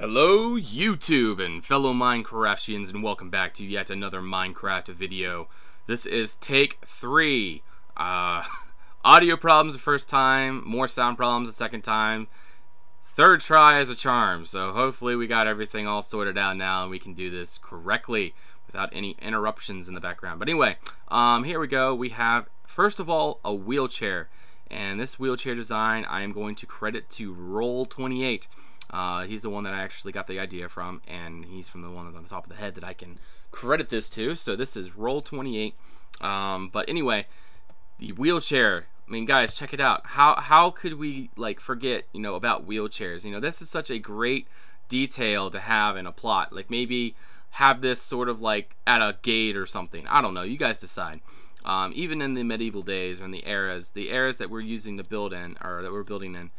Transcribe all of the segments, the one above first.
Hello YouTube and fellow Minecraftians, and welcome back to yet another Minecraft video. This is take 3. Audio problems the first time, more sound problems the second time. Third try is a charm, so hopefully we got everything all sorted out now and we can do this correctly without any interruptions in the background. But anyway, here we go. We have, first of all, a wheelchair. And this wheelchair design I am going to credit to Roll28. He's the one that I actually got the idea from, and he's from the one on the top of the head that I can credit this to. So this is Roll28. But anyway, the wheelchair. I mean, guys, check it out. How could we like forget, about wheelchairs? This is such a great detail to have in a plot. Like maybe have this sort of like at a gate or something. I don't know. You guys decide. Even in the medieval days and the eras that we're using to build in, or that we're building in,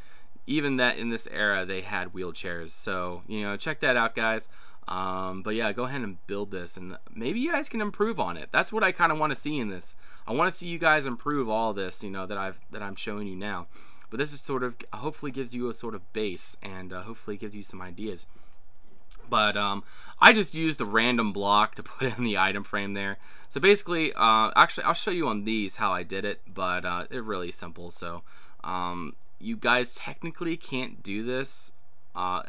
even that in this era they had wheelchairs. So check that out, guys. But yeah, go ahead and build this, and maybe you guys can improve on it. That's what I kind of want to see in this. I want to see you guys improve all this, that I'm showing you now. But this is sort of hopefully gives you a sort of base, and hopefully gives you some ideas. But I just used the random block to put in the item frame there. So basically, actually, I'll show you on these how I did it, but it's really simple. So you guys technically can't do this.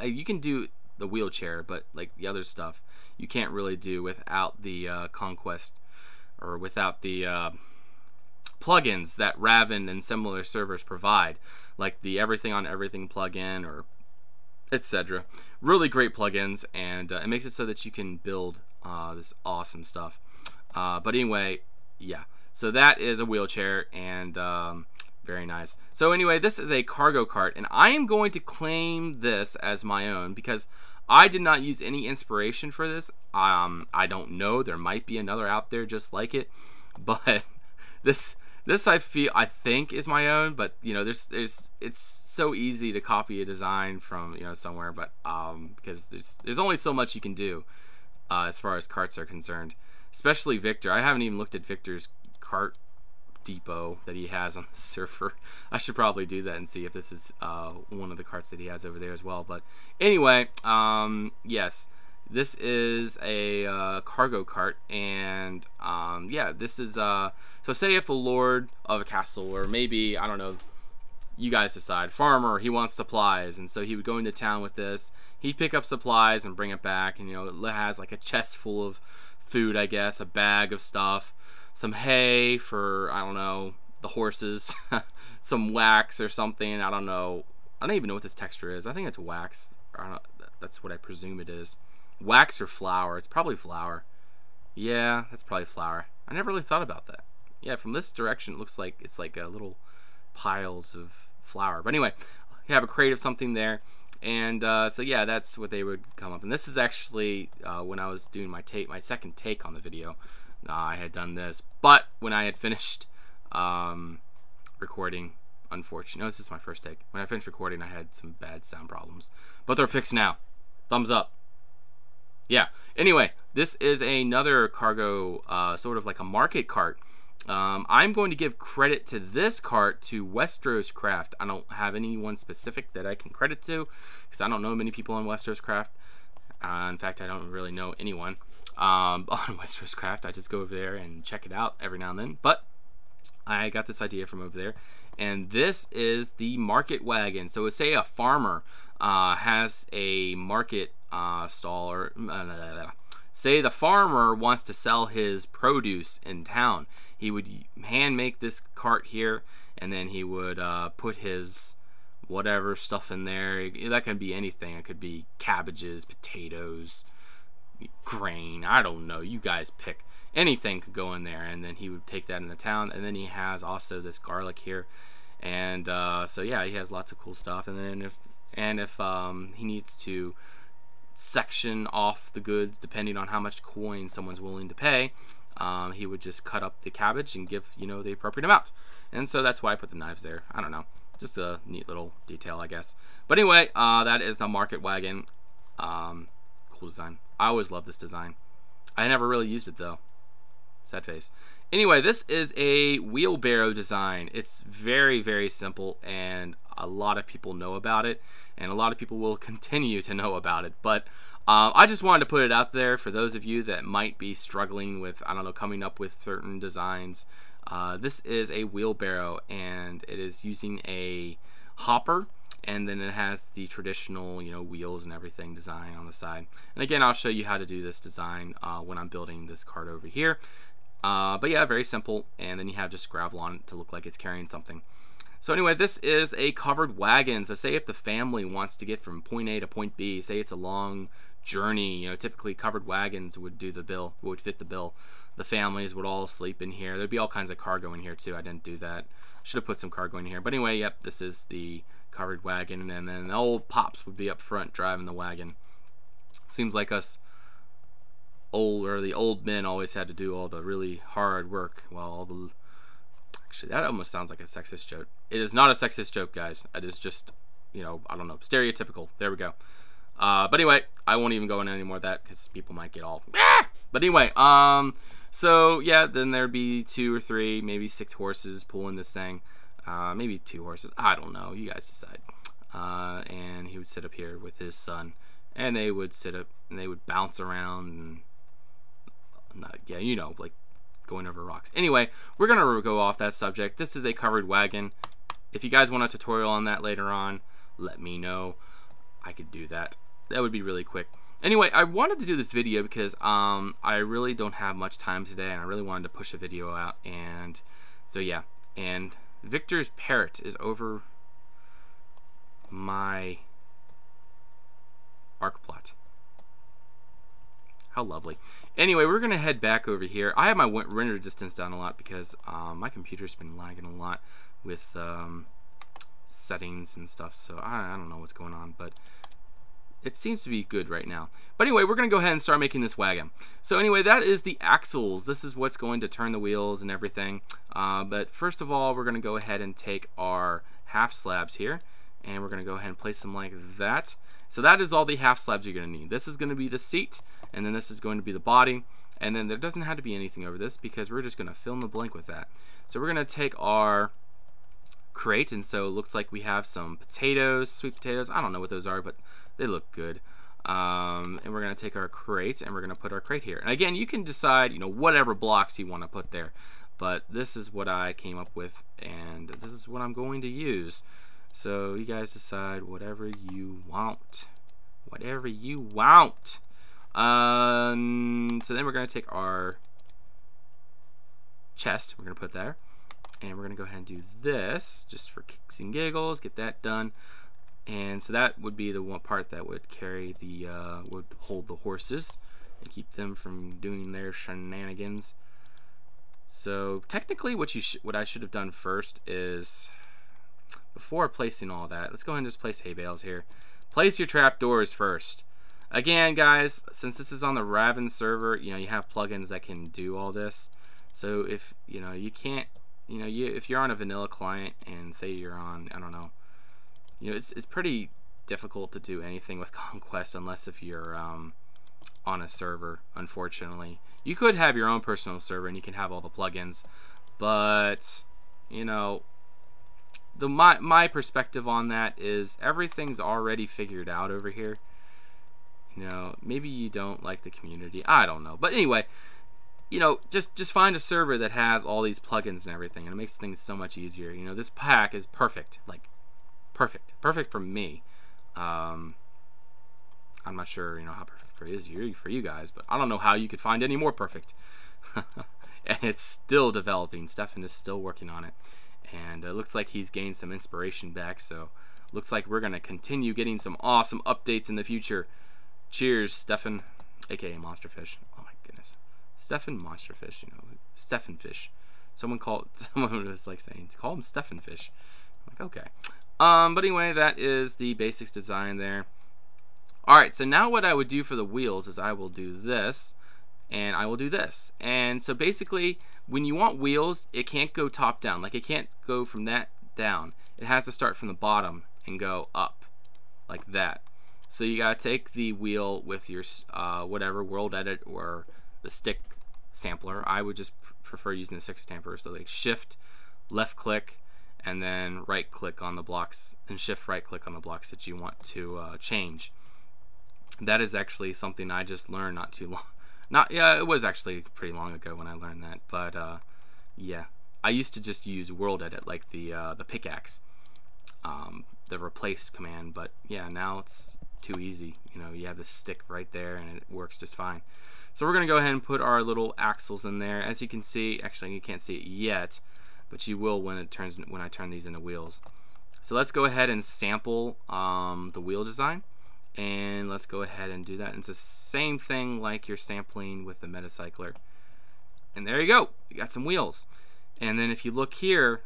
You can do the wheelchair, but like the other stuff, you can't really do without the Conquest, or without the plugins that Raven and similar servers provide, like the Everything on Everything plugin, or etc. Really great plugins, and it makes it so that you can build this awesome stuff. But anyway, yeah, so that is a wheelchair, and very nice. So anyway, this is a cargo cart, and I am going to claim this as my own because I did not use any inspiration for this. I don't know, there might be another out there just like it, but this I think is my own. But it's so easy to copy a design from somewhere, but because there's only so much you can do as far as carts are concerned, especially Victor. I haven't even looked at Victor's cart depot that he has on the server. I should probably do that and see if this is one of the carts that he has over there as well. But anyway, yes, this is a cargo cart, and yeah, this is so say if the lord of a castle, or maybe, I don't know, you guys decide, farmer, he wants supplies, and so he would go into town with this. He'd pick up supplies and bring it back, and it has like a chest full of food, I guess, a bag of stuff, some hay for, I don't know, the horses, some wax or something. I don't know. I don't even know what this texture is. I think it's wax. I don't know. That's what I presume it is. Wax or flour. It's probably flour. Yeah, that's probably flour. I never really thought about that. Yeah, from this direction, it looks like it's like little piles of flour. But anyway, you have a crate of something there. And so yeah, that's what they would come up. And this is actually when I was doing my second take on the video. I had done this, but when I had finished recording, unfortunately, no, this is my first take. When I finished recording, I had some bad sound problems, but they're fixed now. Thumbs up. Yeah. Anyway, this is another cargo, sort of like a market cart. I'm going to give credit to this cart to WesteroScraft. I don't have anyone specific that I can credit to because I don't know many people on WesteroScraft. In fact, I don't really know anyone on WesteroScraft. I just go over there and check it out every now and then. But I got this idea from over there, and this is the market wagon. So say a farmer has a market stall, or say the farmer wants to sell his produce in town. He would hand make this cart here, and then he would put his whatever stuff in there. That could be anything. It could be cabbages, potatoes, grain, I don't know, you guys pick. Anything could go in there, and then he would take that in the town. And then he has also this garlic here, and so yeah, he has lots of cool stuff. And then if he needs to section off the goods depending on how much coin someone's willing to pay, he would just cut up the cabbage and give the appropriate amount. And so that's why I put the knives there. I don't know, just a neat little detail, I guess. But anyway, that is the market wagon. Cool design. I always love this design. I never really used it though. Sad face. Anyway, this is a wheelbarrow design. It's very, very simple, and a lot of people know about it, and a lot of people will continue to know about it. But I just wanted to put it out there for those of you that might be struggling with, I don't know, coming up with certain designs. This is a wheelbarrow, and it is using a hopper, and then it has the traditional, you know, wheels and everything design on the side. And again, I'll show you how to do this design when I'm building this cart over here. But yeah, very simple, and then you have just gravel on it to look like it's carrying something. So anyway, this is a covered wagon. So say if the family wants to get from point A to point B, say it's a long journey, you know, typically covered wagons would do the bill, would fit the bill. The families would all sleep in here. There'd be all kinds of cargo in here too. I didn't do that. Should have put some cargo in here. But anyway, yep, this is the covered wagon, and then the old pops would be up front driving the wagon. Seems like us the old men always had to do all the really hard work while all the... Actually, that almost sounds like a sexist joke. It is not a sexist joke, guys. It is just, you know, I don't know, stereotypical. There we go. But anyway, I won't even go into any more of that because people might get all... But anyway, so yeah, then there'd be 2 or 3, maybe 6 horses pulling this thing. Maybe 2 horses. I don't know. You guys decide. And he would sit up here with his son, and they would sit up and they would bounce around and yeah, you know, like going over rocks. Anyway, we're gonna go off that subject. This is a covered wagon. If you guys want a tutorial on that later on, let me know. I could do that. That would be really quick. Anyway, I wanted to do this video because I really don't have much time today, and I really wanted to push a video out. And so yeah, and Victor's parrot is over my arc plot. How lovely. Anyway, we're gonna head back over here. I have my render distance down a lot because my computer's been lagging a lot with settings and stuff, so I don't know what's going on, but it seems to be good right now. But anyway, we're gonna go ahead and start making this wagon. So anyway, that is the axles. This is what's going to turn the wheels and everything. But first of all, we're gonna go ahead and take our half slabs here, and we're gonna go ahead and place them like that. So that is all the half slabs you're gonna need. This is gonna be the seat, and then this is going to be the body, and then there doesn't have to be anything over this because we're just gonna fill in the blank with that. So we're gonna take our crate, and so it looks like we have some potatoes, sweet potatoes. I don't know what those are, but they look good. And we're gonna take our crate, and we're gonna put our crate here. And again, you can decide, you know, whatever blocks you want to put there, but this is what I came up with, and this is what I'm going to use. So you guys decide whatever you want. Whatever you want. So then we're going to take our chest. We're going to put there. And we're going to go ahead and do this just for kicks and giggles. Get that done. And so that would be the one part that would carry the, would hold the horses and keep them from doing their shenanigans. So technically what I should have done first is... Before placing all that, let's go ahead and just place hay bales here. Place your trapdoors first. Again, guys, since this is on the Raven server, you know, you have plugins that can do all this. So if, you know, you can't, you know, if you're on a vanilla client and say you're on, I don't know, you know, it's pretty difficult to do anything with Conquest unless if you're on a server, unfortunately. You could have your own personal server and you can have all the plugins, but, you know, my perspective on that is everything's already figured out over here. You know, maybe you don't like the community. I don't know. But anyway, you know, just find a server that has all these plugins and everything, and it makes things so much easier. You know, this pack is perfect. Like, perfect. Perfect for me. I'm not sure, you know, how perfect it is for you guys, but I don't know how you could find any more perfect. And it's still developing. Stefan is still working on it. And it looks like he's gained some inspiration back, so looks like we're going to continue getting some awesome updates in the future. Cheers, Stefan, aka Monsterfish. Oh my goodness. Stefan Monsterfish, you know, Stefan Fish. Someone was like saying, call him Stefan Fish. I'm like, okay. But anyway, that is the basics design there. Alright, so now what I would do for the wheels is I will do this, and I will do this. And so basically, when you want wheels, it can't go top down. Like, it can't go from that down. It has to start from the bottom and go up like that. So you gotta take the wheel with your whatever, World Edit or the stick sampler. I would just prefer using the stick sampler. So like shift, left click, and then right click on the blocks and shift right click on the blocks that you want to change. That is actually something I just learned not too long. It was actually pretty long ago when I learned that, but yeah, I used to just use world edit like the pickaxe, the replace command, but yeah, now it's too easy. You know, you have the stick right there and it works just fine. So we're gonna go ahead and put our little axles in there. As you can see, actually you can't see it yet, but you will when I turn these into wheels. So let's go ahead and sample the wheel design, and let's go ahead and do that. And it's the same thing like you're sampling with the Metacycler. And there you go, you got some wheels. And then if you look here,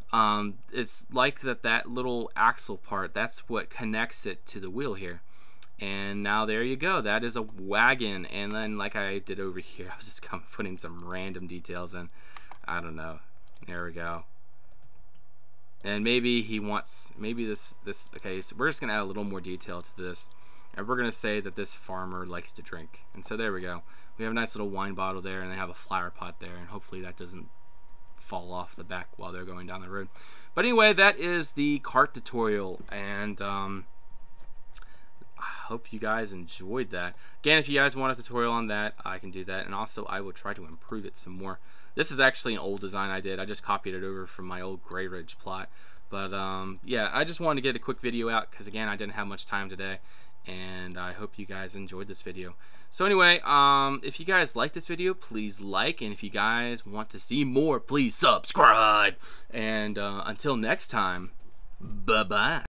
it's like that little axle part, that's what connects it to the wheel here. And now there you go, that is a wagon. And then like I did over here, I was just kind of putting some random details in. I don't know, there we go. And maybe he wants, maybe this okay, so we're just gonna add a little more detail to this, and we're gonna say that this farmer likes to drink. And so there we go, we have a nice little wine bottle there, and they have a flower pot there, and hopefully that doesn't fall off the back while they're going down the road. But anyway, that is the cart tutorial, and I hope you guys enjoyed that. Again, if you guys want a tutorial on that, I can do that, and also I will try to improve it some more. This is actually an old design I did. I just copied it over from my old Grey Ridge plot. But yeah, I just wanted to get a quick video out because again, I didn't have much time today, and I hope you guys enjoyed this video. So anyway, if you guys like this video, please like, and if you guys want to see more, please subscribe. And until next time, bye bye.